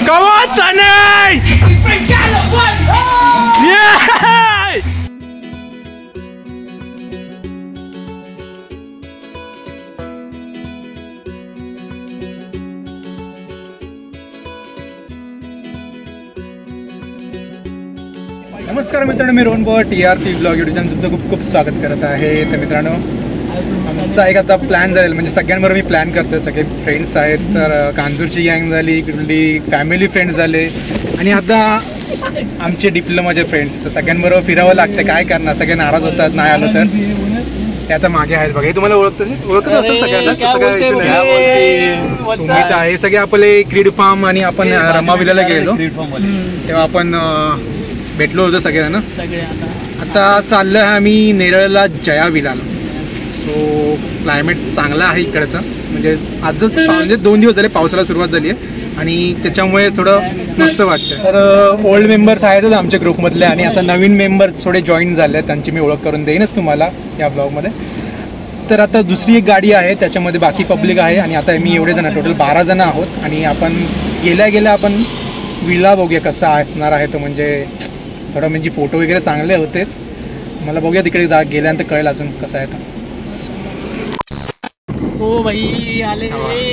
Come on, Tanay! Yeah! नमस्कार मित्रांनो, मी Rohan Pawar TRP blog YouTube channel तुमचं खूप खूप स्वागत करत आहे. तर मित्रांनो, आमचा एक आता प्लॅन झालेला, म्हणजे सगळ्यांबरोबर मी प्लॅन करतोय. सगळे फ्रेंड्स आहेत, तर कांजूरची गँग झाली, कुठली फॅमिली फ्रेंड्स झाले आणि आता आमचे डिप्लोमाचे फ्रेंड्स. तर सगळ्यांबरोबर फिरावं लागतं, काय करणार. सगळे नाराज होतात नाही आलं तर. ते आता मागे आहेत बघा, हे तुम्हाला ओळखत असेल सगळ्यांना. सुमित आहे, सगळे आपले क्रीड फार्म आणि आपण रमाविलाला गेलो तेव्हा आपण भेटलो होतो सगळेजण. आता चाललं आहे आम्ही नेरळला जया विलाला. सो क्लायमेट चांगला आहे इकडचं, म्हणजे आजच म्हणजे 2 दिवस झाले पावसाला सुरुवात झाली आहे आणि त्याच्यामुळे थोडं मस्त वाटतं. तर ओल्ड मेंबर्स आहेतच आमच्या ग्रुपमधले आणि आता नवीन मेंबर्स थोडे जॉईन झाले आहेत, त्यांची मी ओळख करून देईनच तुम्हाला या ब्लॉगमध्ये. तर आता दुसरी एक गाडी आहे, त्याच्यामध्ये बाकी पब्लिक आहे आणि आता मी एवढे जण, टोटल 12 जण आहोत. आणि आपण गेल्या आपण विला बघूया कसा असणार आहे तो. म्हणजे थोडं म्हणजे फोटो वगैरे चांगले होतेच, मला बघूया तिकडे गेल्यानंतर कळेल अजून कसं आहे. हो भाई, आले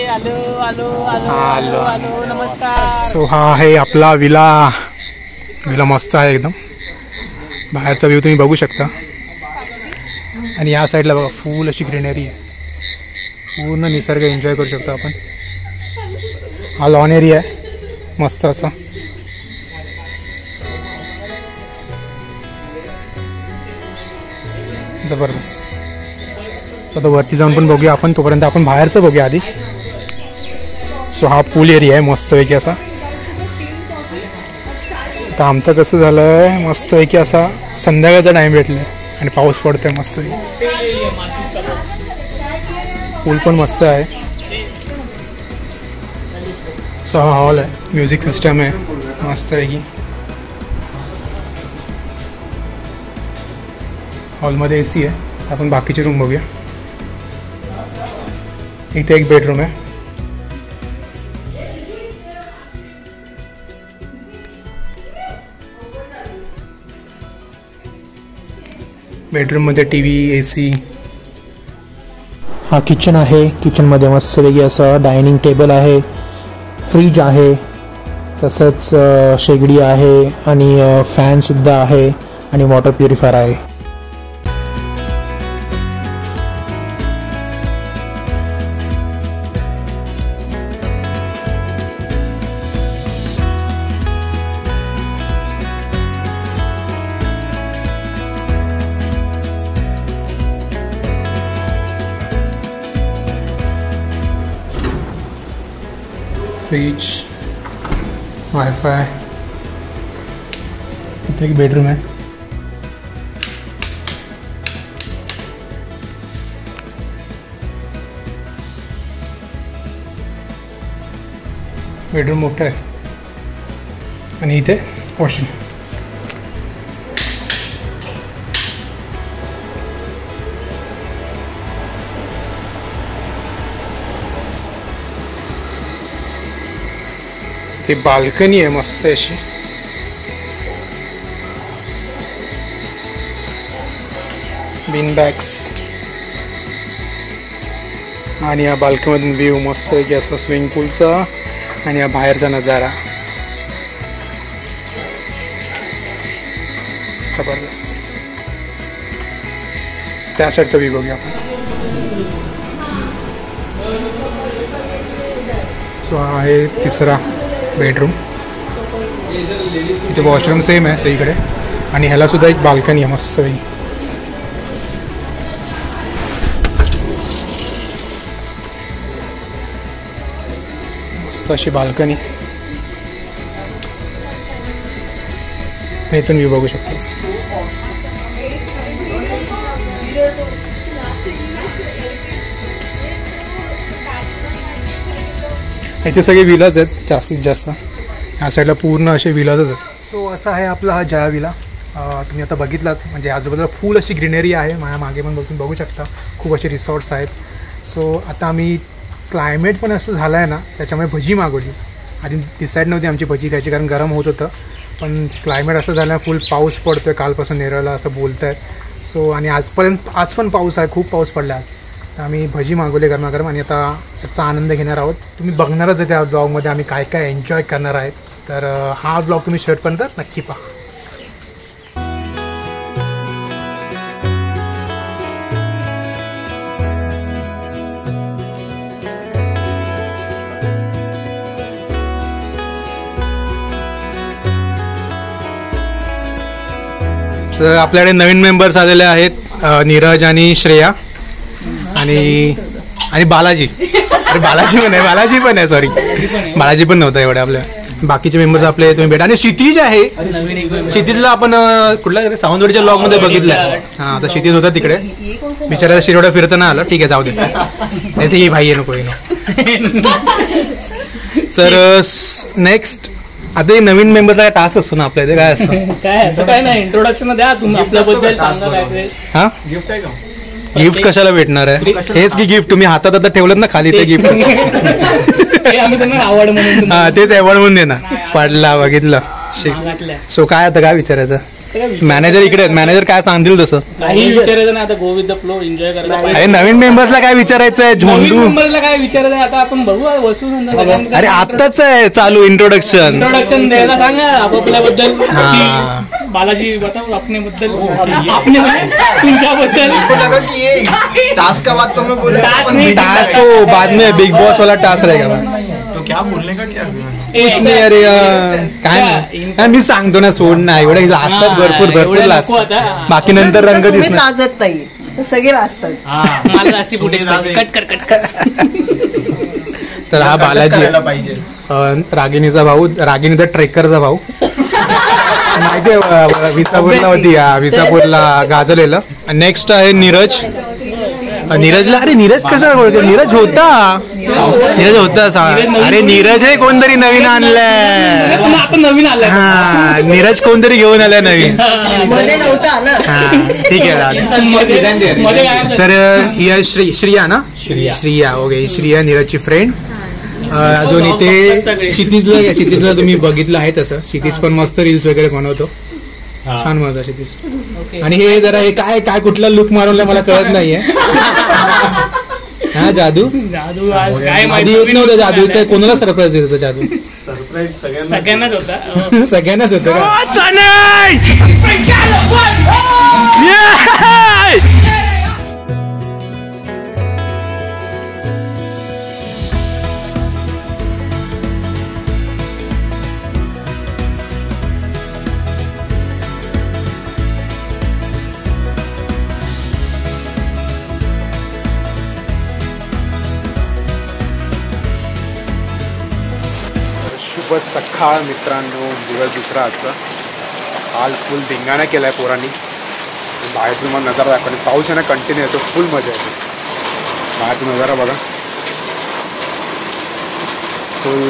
आलो आलो आलो आलो नमस्कार. सो हा आहे आपला विला. विला मस्त आहे एकदम, बाहेरचा व्ह्यू तुम्ही बघू शकता. आणि या साईडला बघा फुल अशी ग्रीनरी आहे, पूर्ण निसर्ग एन्जॉय करू शकतो आपण. हा लॉन एरिया आहे मस्त असा. जबरदस्त. आता वरती जाऊन पण बघूया आपण, तोपर्यंत आपण बाहेरचं बघूया आधी. सो हा पूल एरिया आहे मस्तपैकी असा. आता आमचं कसं झालं आहे, मस्तपैकी असा संध्याकाळचा टाईम भेटला आहे आणि पाऊस पडतो आहे मस्त. पूल पण मस्त आहे. सो हा हॉल आहे, म्युझिक सिस्टम आहे मस्तपैकी. हॉलमध्ये AC आहे. आपण बाकीचे रूम बघूया. इथे एक बेडरूम आहे. बेडरूममध्ये TV, AC. हा किचन आहे. किचनमध्ये मस्तपैकी असं डायनिंग टेबल आहे, फ्रीज आहे, तसंच शेगडी आहे आणि फॅनसुद्धा आहे आणि वॉटर प्युरिफायर आहे. Fridge, wifi. इथे एक बेडरूम आहे. बेडरूम मोठा आहे आणि इथे वॉशरूम. ती बाल्कनी आहे मस्त अशी. बीन बॅग्स आणि या बाल्कनीमधून व्ह्यू मस्त आहे की असा स्विमिंग पूलचा आणि या बाहेरचा नजारा जबरदस्त. त्या साईडचा व्ह्यू बघूया आपण. सो हा आहे तिसरा बेडरूम. इथे वॉशरूम सेम आहे सगळीकडे आणि ह्याला सुद्धा एक बाल्कनी आहे मस्त. मस्त अशी बाल्कनी. इथून व्ह्यू बघू शकतो. इथे सगळे विलाज आहेत जास्तीत जास्त. ह्या साईडला पूर्ण असे विलाजच आहेत. सो असा आहे आपला हा जया विला. तुम्ही आता बघितलाच, म्हणजे आजूबाजूला फुल अशी ग्रीनरी आहे. माझ्या मागे पण तुम्ही बघू शकता खूप असे रिसॉर्ट्स आहेत. सो आता आम्ही क्लायमेट पण असं झालं आहे ना, त्याच्यामुळे भजी मागवली आधी डिसाईड नव्हती आमची भजी खायची कारण गरम होत होतं, पण क्लायमेट असं झालं फुल पाऊस पडतो आहे कालपासून नेरळला असं बोलत आहेत. सो आणि आज पण पाऊस आहे, खूप पाऊस पडला आज. तर आम्ही भजी मागवले गरमागरम आणि आता त्याचा आनंद घेणार आहोत. तुम्ही बघणारच आहे त्या ब्लॉगमध्ये आम्ही काय काय एन्जॉय करणार आहेत. तर हा ब्लॉग तुम्ही शेवटपर्यंत नक्की पहा. आपल्याकडे नवीन मेंबर्स आलेले आहेत, नीरज आणि श्रेया आणि बालाजी. अरे बालाजी पण आहे सॉरी, बालाजी पण नव्हता एवढे. आपल्या बाकीचे मेंबर्स आपले तुम्ही भेटा. आणि क्षितिज आहे, क्षितिजला आपण कुठल्या सावंतवाडीच्या ब्लॉग मध्ये बघितलं. हां, आता क्षितिज होता तिकडे, बिचारायला शिरोडा फिरताना आलं. ठीक आहे, जाऊ दे, नाही ते ही भाई आहे नको सर. नेक्स्ट आता नवीन मेंबरचा काय टास्क असतो ना आपल्या इथे, काय असतं? काय असं काय नाही, इंट्रोडक्शन द्या तुम्ही आपल्याबद्दल. हा, गिफ्ट कशाला भेटणार आहे? हेच की गिफ्ट तुम्ही हातात आता ठेवलं ना खाली, ते गिफ्ट आवड म्हणून. हा, तेच अवॉर्ड म्हणून देणार. पडला बघितलं. सो काय आता काय विचारायचं? मॅनेजर इकडे आहेत, मॅनेजर काय सांगतील तसं. काही विचारायचं नाही आता, go with the flow, enjoy करायला. अरे नवीन मेंबर्सला काय विचारायचं आहे? झोंडू मेंबर्सला काय विचारायचं आहे आता आपण बघू. वस्तू अरे आताच आहे चालू इंट्रोडक्शन द्यायला सांगा आपापल्याबद्दल. बालाजी बताओ अपने बद्दल, तुमच्याबद्दल. टास्क का बात तो मैं बोल टास्क तो बाद में बिग बॉस वाला टास्क रहेगा. तो क्या बोलने का क्या? कुछ नाही अरे, काय मी सांगतो ना, सोड ना, एवढे असतात भरपूर लाजतात. बाकी नंतर रंग दिसणार. लाजत नाही, सगळे लाजतात. मला जास्ती फुटेज कट कर. तर हा बालाजी रागिणीचा भाऊ, रागिणीचा ट्रेकरचा भाऊ. माहितीये विसापूरला होती, विसापूरला गाजलेलं. नेक्स्ट आहे नीरज. नीरजला अरे नीरज कसा ओळख? नीरज होता. अरे नीरज हे कोणतरी नवीन आणलंय, आता नवीन आलं. हा, नीरज कोणतरी घेऊन आलाय नवीन. ठीक आहे. तर ही आहे श्रिया ना, श्रिया. ओके, श्रिया नीरजची फ्रेंड. अजून इथे क्षितिजला तुम्ही बघितलं आहे तसं. क्षितिज पण मस्त रील्स वगैरे बनवतो, छान बनवतो क्षितिज. आणि हे जरा हे काय कुठला लुक मारवला मला कळत नाहीये. हा, जादू आधी येत नव्हतं. जादू काय कोणाला सरप्राईज देत होता? जादू सगळ्यांनाच होता. सगळ्यांनाच होतं का? शुभ सकाळ मित्रांनो, दिवस दुसरा आजचा. आज फुल धिंगाणा केला आहे पोरांनी. बाहेरचा मला नजारा दाखवणे, पाऊस आहे ना कंटिन्यू येतो, फुल मजा येते. बाहेरचा नजारा बघा, फुल.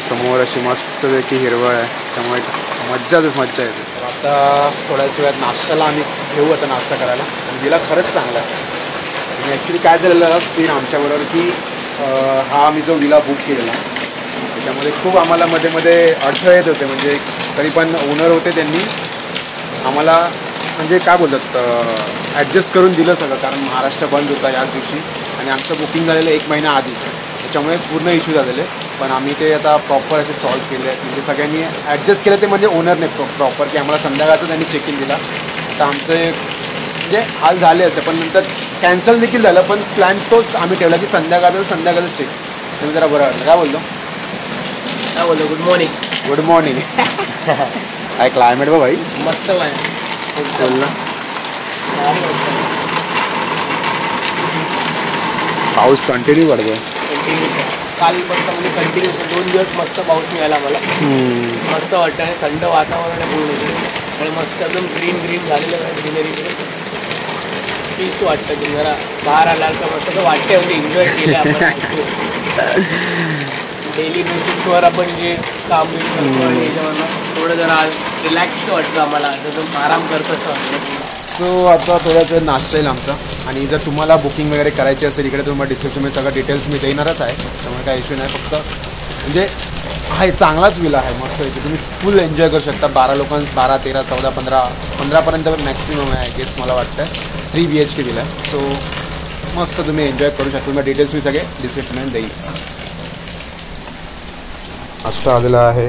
समोर अशी मस्तपैकी हिरवळ आहे, त्यामुळे मज्जा येते. आता थोड्याच वेळात नाश्त्याला आम्ही घेऊ, आता नाश्ता करायला. आणि तिला खरंच चांगला आहे. आणि ॲक्च्युली काय झालेलं सीन आमच्याबरोबर की हा आम्ही जो विला बुक केलेला त्याच्यामध्ये खूप आम्हाला मध्ये मध्ये अडथळे येत होते. म्हणजे तरी पण ओनर होते, त्यांनी आम्हाला म्हणजे काय बोलतात ॲडजस्ट करून दिलं सगळं. कारण महाराष्ट्र बंद होता याच दिवशी आणि आमचं बुकिंग झालेलं 1 महिना आधी, त्याच्यामुळे पूर्ण इश्यू झालेले. पण आम्ही ते आता प्रॉपर असे सॉल्व केले आहेत. म्हणजे सगळ्यांनी ॲडजस्ट केलं ते, म्हणजे ओनरने प्रॉपर की आम्हाला संध्याकाळचं त्यांनी चेक इन दिला. आता आमचे म्हणजे हाल झाले असे, पण नंतर कॅन्सल देखील झालं. पण प्लॅन तोच आम्ही ठेवला की संध्याकाळचं चेक. तुम्ही जरा बरं वाटलं. काय बोलतो? Good morning. काय क्लायमेट बघ भाई, मस्त बोल ना. पाऊस कंटिन्यू पडतोय. काल मस्त म्हणजे कंटिन्यू 2 दिवस मस्त पाऊस मिळाला आम्हाला. मस्त वाटतं आणि थंड वातावरण आहे पूर्ण इकडे. मस्त एकदम ग्रीन झालेलं आहे ग्रीनरीकडे. पीस वाटतं की जरा बाहेर आला तर मस्त तर वाटते. म्हणजे एन्जॉय केलं आपण. डेली बेसिसवर आपण जे काम करतो आणि याच्यावरनं थोडं जरा रिलॅक्स वाटतं आम्हाला, जसं आराम करत असं वाटतं. सो आता थोड्याच नाश्ता येईल आमचा. आणि जर तुम्हाला बुकिंग वगैरे करायची असेल इकडे तुम्हाला डिस्क्रिप्शनमध्ये सगळं डिटेल्स मी देणारच आहे, त्यामुळे काय इश्यू नाही. फक्त म्हणजे आहे चांगलाच विला आहे, मस्त आहे की तुम्ही फुल एन्जॉय करू शकता. 12, 13, 14, 15पर्यंत मॅक्सिमम आहे गेस मला वाटतं. 3 BHK विला आहे. सो मस्त तुम्ही एन्जॉय करू शकता. तुम्हाला डिटेल्स मी सगळे डिस्क्रिप्शनमध्ये देईन. नाश्ता आलेला आहे,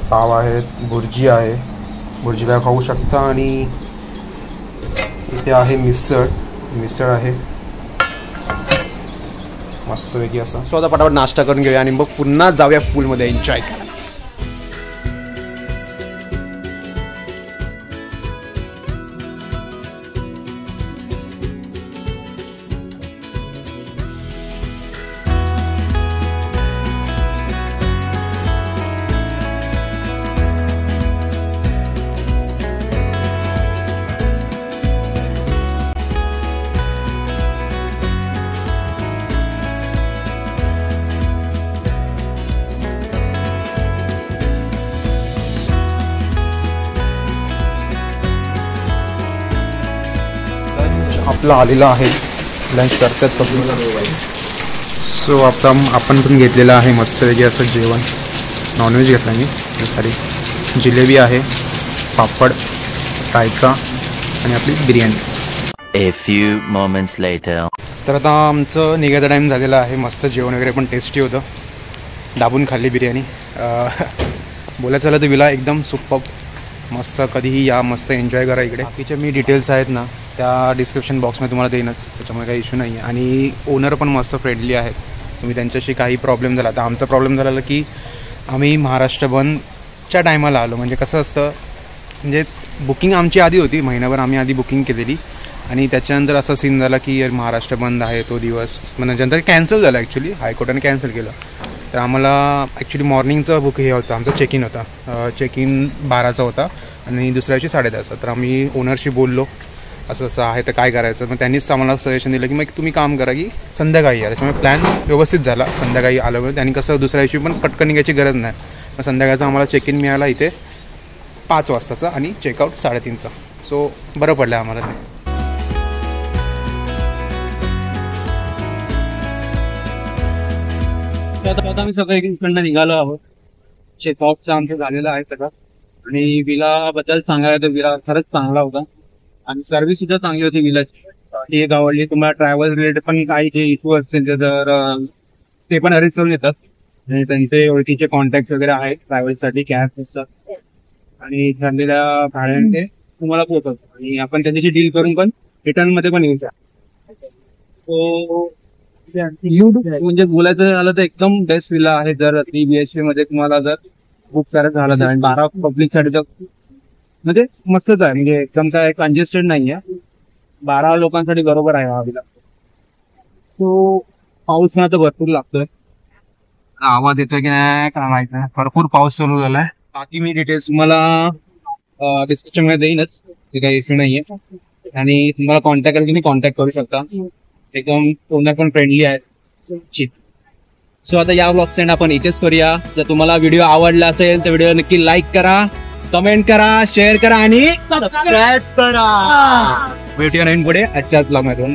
पाव आहेत, भुर्जी आहे, भुर्जीला खाऊ शकता. आणि इथे आहे मिसळ आहे मस्तपैकी असं. सो आता पटापट नाश्ता करून घेऊया आणि मग पुन्हा जाऊया पूलमध्ये एन्जॉय करायला. आपला आलेला आहे, लंच करतात बघून. सो आता आपण पण घेतलेलं आहे मस्तपैकी असं जेवण. नॉनव्हेज घेतला मी. सॉरी, जिलेबी आहे, पापड, रायता आणि आपली biryani. A few moments later. तर आता आमचं निघायचा टाईम झालेला आहे. मस्त जेवण वगैरे पण टेस्टी होतं. दाबून खाल्ली बिर्याणी. बोलायचं झालं तर विला एकदम सुपर्ब, मस्त. कधीही या, मस्त एन्जॉय करा इकडे. बाकीच्या मी डिटेल्स आहेत ना त्या डिस्क्रिप्शन बॉक्समध्ये तुम्हाला देईनच, त्याच्यामुळे काही इश्यू नाही आहे. आणि ओनर पण मस्त फ्रेंडली आहेत. तुम्ही त्यांच्याशी काही प्रॉब्लेम झाला तर आमचा प्रॉब्लेम झाला की आम्ही महाराष्ट्र बंदच्या टायमाला आलो. म्हणजे कसं असतं, म्हणजे बुकिंग आमची आधी होती, महिनाभर आम्ही आधी बुकिंग केलेली. आणि त्याच्यानंतर असा सीन झाला की यार महाराष्ट्र बंद आहे तो दिवस, मग नंतर कॅन्सल झाला. ॲक्च्युली हायकोर्टाने कॅन्सल केलं. तर आम्हाला ॲक्च्युली मॉर्निंगचं बुक हे होतं, आमचं चेक इन होता. चेक इन 12चा होता आणि दुसऱ्या दिवशी 10:30चा. तर आम्ही ओनरशी बोललो असं असं आहे तर काय करायचं. मग त्यांनीच आम्हाला सजेशन दिलं की मग तुम्ही काम करा की संध्याकाळी या. त्याच्यामुळे प्लॅन व्यवस्थित झाला. संध्याकाळी आल्यामुळे त्यांनी कसं दुसऱ्या दिवशी पण पटकन निघायची गरज नाही. मग संध्याकाळचा आम्हाला चेक इन मिळाला इथे 5 वाजताचा आणि चेकआउट 3:30चा. सो बरं पडलं आम्हाला ते. आता आम्ही सगळं इकडनं निघालो आहोत. चेकआउटचं आमचं झालेलं आहे सगळं. आणि विलाबद्दल सांगायला तर विला खरंच चांगला होता आणि सर्व्हिस सुद्धा चांगली होती विलाची. ती एक आवडली. तुम्हाला ट्रॅव्हल रिलेटेड पण काही जे इश्यू असतील तर ते पण अरेंज करून येतात. आणि त्यांचे ओळखीचे कॉन्टॅक्ट वगैरे आहेत ट्रॅव्हल्ससाठी, कॅब्स असतात आणि ठरलेल्या भाड्याने ते तुम्हाला पोहोचवतात. आणि आपण त्यांच्याशी डील करून पण रिटर्नमध्ये पण येऊ शकतो. म्हणजे बोलायचं झालं तर एकदम बेस्ट विला आहे. जर 3 BHK मध्ये तुम्हाला जर बुक करायचं झालं तर. आणि 12 पब्लिकसाठी तर म्हणजे मस्तच आहे. म्हणजे एकदम काय कंजेस्टेड नाही आहे. 12 लोकांसाठी बरोबर आहे हा विला. तो पाऊस ना तर भरपूर लागतोय. आवाज येतोय की नाही काय माहित नाही. भरपूर पाऊस चालू झालाय. बाकी मी डिटेल्स तुम्हाला डिस्क्रिप्शन मध्ये देईनच, ते काही इश्यू नाहीये. आणि तुम्हाला कॉन्टॅक्ट करायला तुम्ही कॉन्टॅक्ट करू शकता. एकदम ओनर पण फ्रेंडली आहे. सो आता या ब्लॉगचा एंड आपण इथेच करूया. जर तुम्हाला व्हिडिओ आवडला असेल तर व्हिडिओ नक्की लाईक करा, कमेंट करा, शेअर करा आणि सबस्क्राईब करा. भेटूया नवीन पुढे आजच्याच ब्लॉग मध्ये.